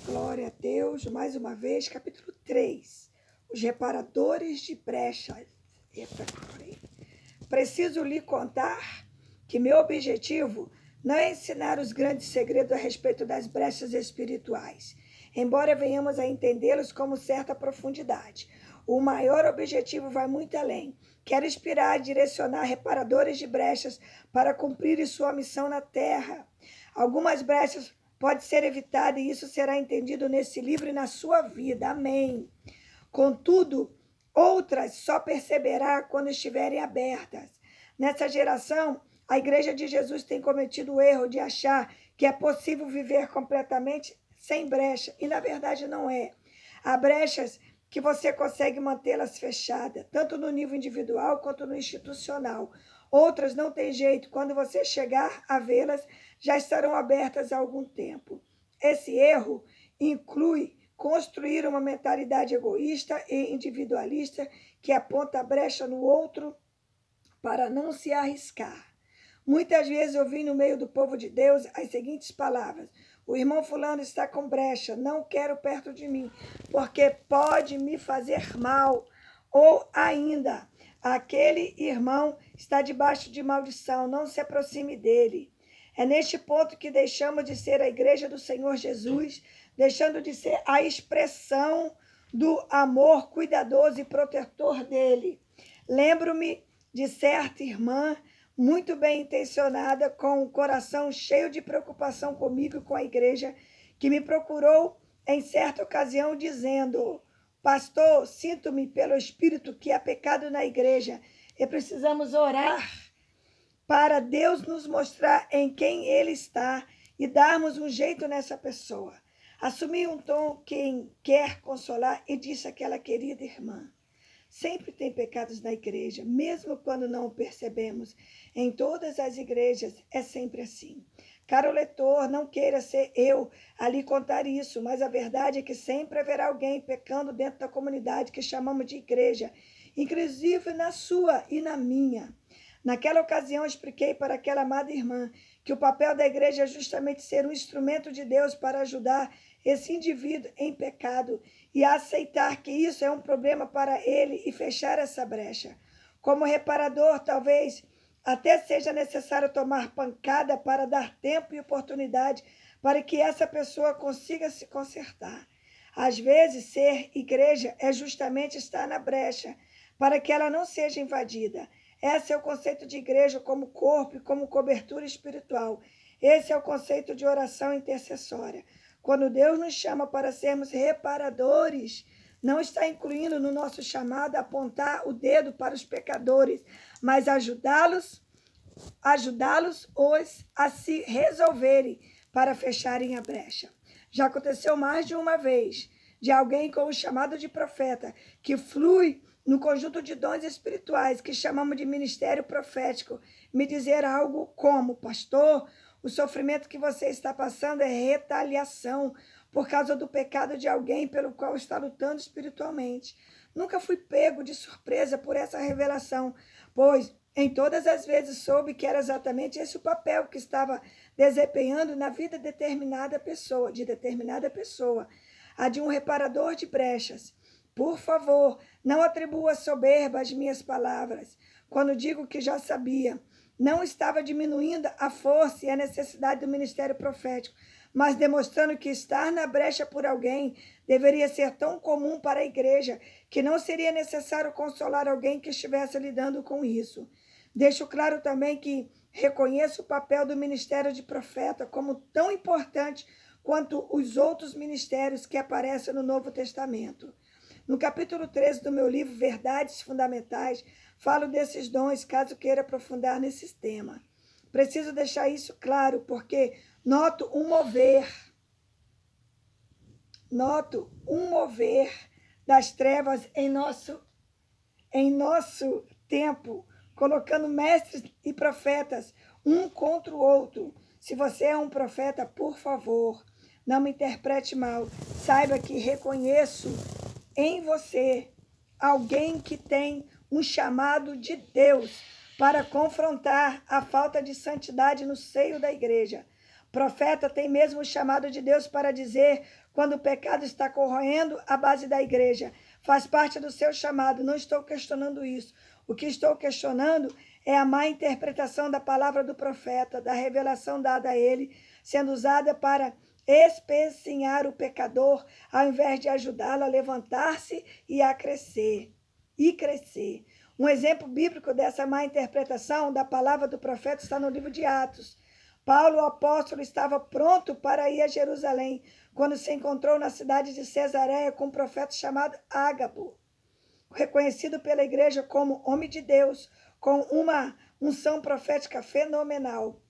Glória a Deus, mais uma vez, capítulo 3. Os reparadores de brechas. Eita, glória. Preciso lhe contar que meu objetivo não é ensinar os grandes segredos a respeito das brechas espirituais, embora venhamos a entendê-los com certa profundidade. O maior objetivo vai muito além. Quero inspirar e direcionar reparadores de brechas para cumprirem sua missão na terra. Algumas brechas podem ser evitadas e isso será entendido nesse livro e na sua vida. Amém. Contudo, outras só perceberá quando estiverem abertas. Nessa geração, a Igreja de Jesus tem cometido o erro de achar que é possível viver completamente sem brecha, e na verdade não é. Há brechas que você consegue mantê-las fechadas, tanto no nível individual quanto no institucional. Outras não tem jeito, quando você chegar a vê-las, já estarão abertas há algum tempo. Esse erro inclui construir uma mentalidade egoísta e individualista que aponta a brecha no outro para não se arriscar. Muitas vezes ouvi no meio do povo de Deus as seguintes palavras: o irmão fulano está com brecha, não quero perto de mim, porque pode me fazer mal. Ou ainda, aquele irmão está debaixo de maldição, não se aproxime dele. É neste ponto que deixamos de ser a igreja do Senhor Jesus, deixando de ser a expressão do amor cuidadoso e protetor dele. Lembro-me de certa irmã muito bem intencionada, com o coração cheio de preocupação comigo e com a igreja, que me procurou em certa ocasião dizendo: pastor, sinto-me pelo Espírito que há pecado na igreja e precisamos orar para Deus nos mostrar em quem Ele está e darmos um jeito nessa pessoa. Assumi um tom quem quer consolar e disse àquela querida irmã: sempre tem pecados na igreja, mesmo quando não o percebemos. Em todas as igrejas é sempre assim. Caro leitor, não queira ser eu a lhe contar isso, mas a verdade é que sempre haverá alguém pecando dentro da comunidade que chamamos de igreja, inclusive na sua e na minha. Naquela ocasião, expliquei para aquela amada irmã que o papel da igreja é justamente ser um instrumento de Deus para ajudar esse indivíduo em pecado e aceitar que isso é um problema para ele e fechar essa brecha. Como reparador, talvez até seja necessário tomar pancada para dar tempo e oportunidade para que essa pessoa consiga se consertar. Às vezes, ser igreja é justamente estar na brecha para que ela não seja invadida. Esse é o conceito de igreja como corpo e como cobertura espiritual. Esse é o conceito de oração intercessória. Quando Deus nos chama para sermos reparadores, não está incluindo no nosso chamado apontar o dedo para os pecadores, mas ajudá-los a se resolverem para fecharem a brecha. Já aconteceu mais de uma vez de alguém com o chamado de profeta, que flui no conjunto de dons espirituais que chamamos de ministério profético, me dizer algo como: pastor, o sofrimento que você está passando é retaliação por causa do pecado de alguém pelo qual está lutando espiritualmente. Nunca fui pego de surpresa por essa revelação, pois em todas as vezes soube que era exatamente esse o papel que estava desempenhando na vida de determinada pessoa, a de um reparador de brechas. Por favor, não atribua soberba às minhas palavras. Quando digo que já sabia, não estava diminuindo a força e a necessidade do ministério profético, mas demonstrando que estar na brecha por alguém deveria ser tão comum para a igreja que não seria necessário consolar alguém que estivesse lidando com isso. Deixo claro também que reconheço o papel do ministério de profeta como tão importante quanto os outros ministérios que aparecem no Novo Testamento. No capítulo 13 do meu livro Verdades Fundamentais, falo desses dons, caso queira aprofundar nesse tema. Preciso deixar isso claro, porque noto um mover das trevas em nosso tempo, colocando mestres e profetas um contra o outro. Se você é um profeta, por favor, não me interprete mal. Saiba que reconheço em você alguém que tem um chamado de Deus para confrontar a falta de santidade no seio da igreja. Profeta tem mesmo o chamado de Deus para dizer quando o pecado está corroendo a base da igreja. Faz parte do seu chamado, não estou questionando isso. O que estou questionando é a má interpretação da palavra do profeta, da revelação dada a ele, sendo usada para especinhar o pecador, ao invés de ajudá-lo a levantar-se e a crescer. Um exemplo bíblico dessa má interpretação da palavra do profeta está no livro de Atos. Paulo, o apóstolo, estava pronto para ir a Jerusalém, quando se encontrou na cidade de Cesareia com um profeta chamado Ágabo, reconhecido pela igreja como homem de Deus, com uma unção profética fenomenal.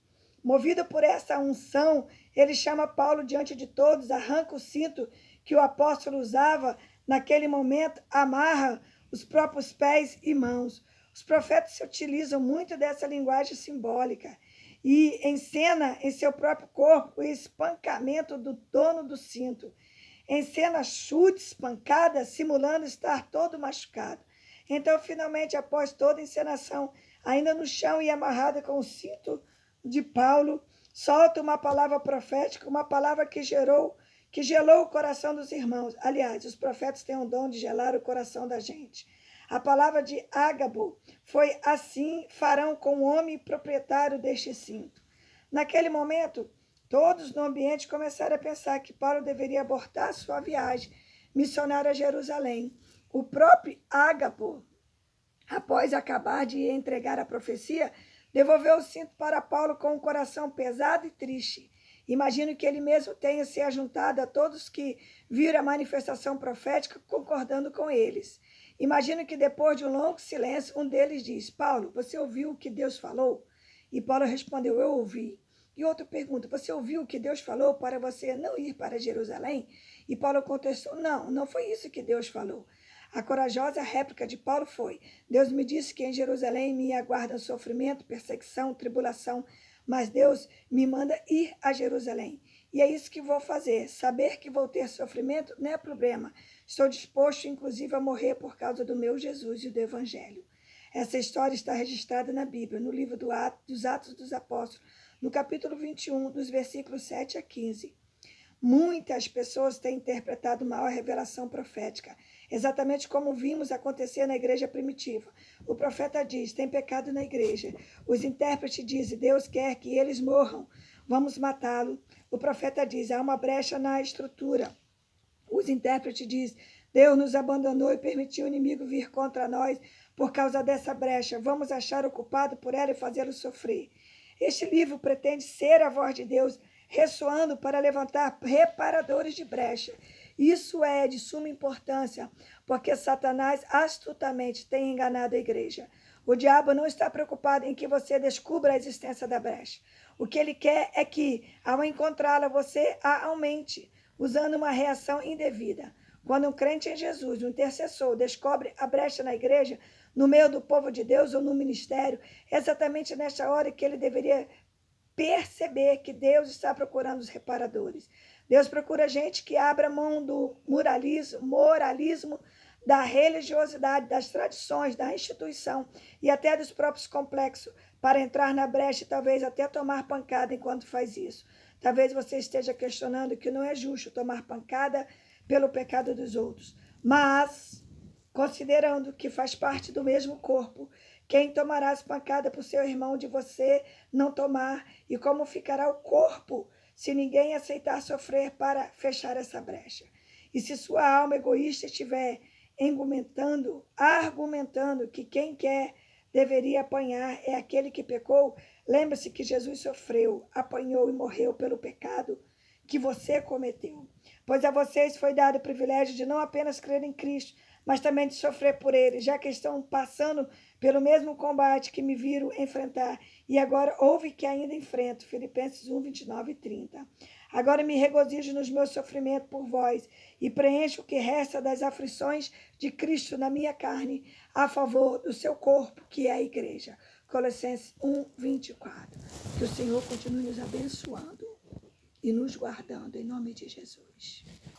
Movido por essa unção, ele chama Paulo diante de todos, arranca o cinto que o apóstolo usava naquele momento, amarra os próprios pés e mãos. Os profetas se utilizam muito dessa linguagem simbólica e encena em seu próprio corpo o espancamento do dono do cinto. Encena chutes, pancadas, simulando estar todo machucado. Então, finalmente, após toda a encenação, ainda no chão e amarrada com o cinto de Paulo, solta uma palavra profética, uma palavra que gelou o coração dos irmãos. Aliás, os profetas têm o dom de gelar o coração da gente. A palavra de Ágabo foi: assim farão com o homem proprietário deste cinto. Naquele momento, todos no ambiente começaram a pensar que Paulo deveria abortar sua viagem missionária a Jerusalém. O próprio Ágabo, após acabar de entregar a profecia, devolveu o cinto para Paulo com um coração pesado e triste. Imagino que ele mesmo tenha se ajuntado a todos que viram a manifestação profética, concordando com eles. Imagino que depois de um longo silêncio, um deles diz: Paulo, você ouviu o que Deus falou? E Paulo respondeu: eu ouvi. E outro pergunta: você ouviu o que Deus falou para você não ir para Jerusalém? E Paulo contestou: não, não foi isso que Deus falou. A corajosa réplica de Paulo foi: Deus me disse que em Jerusalém me aguardam sofrimento, perseguição, tribulação, mas Deus me manda ir a Jerusalém. E é isso que vou fazer. Saber que vou ter sofrimento não é problema. Estou disposto, inclusive, a morrer por causa do meu Jesus e do Evangelho. Essa história está registrada na Bíblia, no livro dos Atos dos Apóstolos, no capítulo 21, dos versículos 7 a 15. Muitas pessoas têm interpretado mal a revelação profética, exatamente como vimos acontecer na igreja primitiva. O profeta diz: tem pecado na igreja. Os intérpretes dizem: Deus quer que eles morram, vamos matá-lo. O profeta diz: há uma brecha na estrutura. Os intérpretes dizem: Deus nos abandonou e permitiu o inimigo vir contra nós por causa dessa brecha. Vamos achar o culpado por ela e fazê-lo sofrer. Este livro pretende ser a voz de Deus ressoando para levantar reparadores de brecha. Isso é de suma importância, porque Satanás astutamente tem enganado a igreja. O diabo não está preocupado em que você descubra a existência da brecha. O que ele quer é que, ao encontrá-la, você a aumente, usando uma reação indevida. Quando um crente em Jesus, um intercessor, descobre a brecha na igreja, no meio do povo de Deus ou no ministério, é exatamente nesta hora que ele deveria perceber que Deus está procurando os reparadores. Deus procura gente que abra mão do moralismo, da religiosidade, das tradições, da instituição e até dos próprios complexos para entrar na brecha e talvez até tomar pancada enquanto faz isso. Talvez você esteja questionando que não é justo tomar pancada pelo pecado dos outros, mas considerando que faz parte do mesmo corpo, quem tomará as pancadas por seu irmão de você não tomar? E como ficará o corpo se ninguém aceitar sofrer para fechar essa brecha? E se sua alma egoísta estiver argumentando que quem quer deveria apanhar é aquele que pecou, lembre-se que Jesus sofreu, apanhou e morreu pelo pecado que você cometeu. Pois a vocês foi dado o privilégio de não apenas crer em Cristo, mas também de sofrer por ele, já que estão passando pelo mesmo combate que me viram enfrentar, e agora houve que ainda enfrento. Filipenses 1, 29 e 30. Agora me regozijo nos meus sofrimentos por vós, e preencho o que resta das aflições de Cristo na minha carne, a favor do seu corpo, que é a igreja. Colossenses 1, 24. Que o Senhor continue nos abençoando e nos guardando, em nome de Jesus.